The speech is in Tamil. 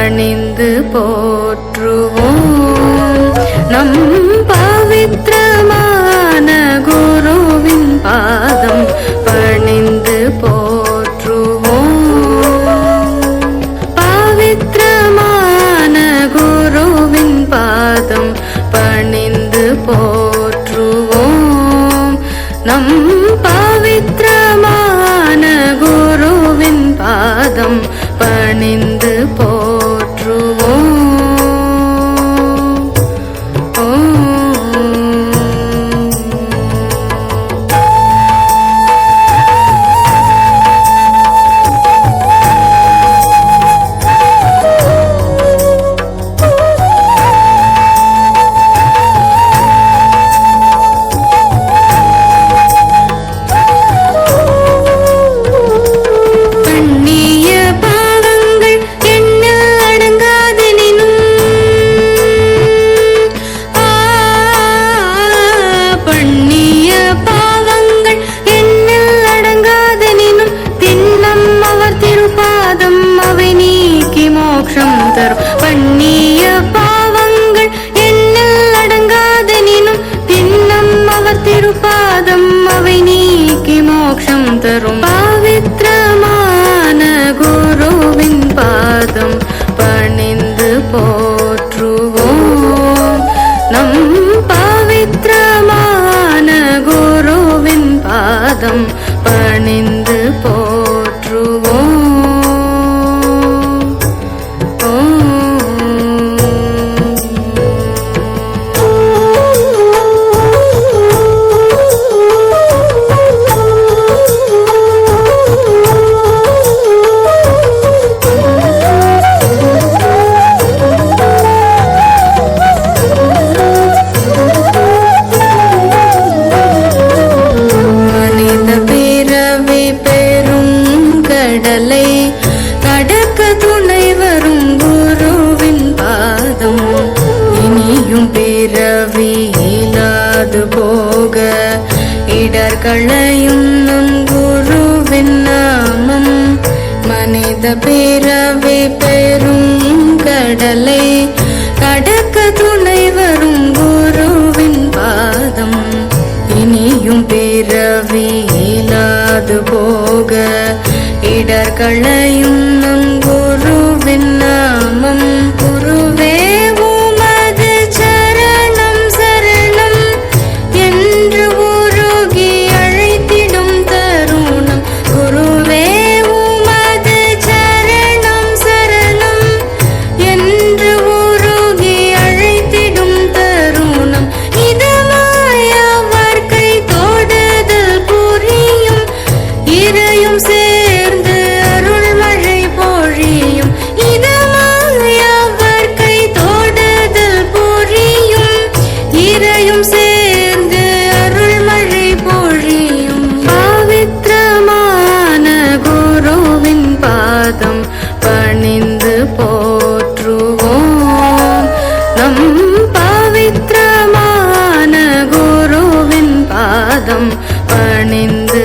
பணிந்து போற்றுவோம். நம் பவித்ரமான குருவின் பாதம் பணிந்து போற்றுவோம். பவித்ரமான குருவின் பாதம் பணிந்து போற்றுவோம். நம் பவித்ரமான குருவின் பாதம் பணிந்து போற்றுவோம். பண்ணிய பாவங்கள் எண்ணில் அடங்காதெனினும் திண்ணம் அவர் திருப்பாதம் அவை நீக்கி மோட்சம் தரும். பவித்ரமான குருவின் பாதம் பணிந்து போற்றுவோம். நம் பவித்ரமான குருவின் பாதம் பணிந்து போற்றுவோம். கடக்க துணை வரும் குருவின் பாதம் இனியும் பிறவி இல்லாது போக இடர்களையும் நம் குருவின் நாமம். மனித பிறவி பெரும் கடலை கடக்க துணை வரும் குருவின் பாதம் இனியும் பிறவி இல்லாது போக இடர்களையும் நம் குருவின் நாமம். குருவே உமது சரணம் சரணம் என்று உருகி அழைத்திடும் தருணம். குருவே உமது சரணம் சரணம் என்று உருகி அழைத்திடும் தருணம். இதமாய் அவர் கை தொடுதல் புரியும் இறையும் சேர்ந்து அருள் மழை பொழியும். இதமாய் அவர் கை தொடுதல் புரியும் இறையும் சேர்ந்து அருள் மழை பொழியும். பவித்ரமான குருவின் பாதம் பணிந்து போற்றுவோம். நம் பவித்ரமான குருவின் பாதம் பணிந்து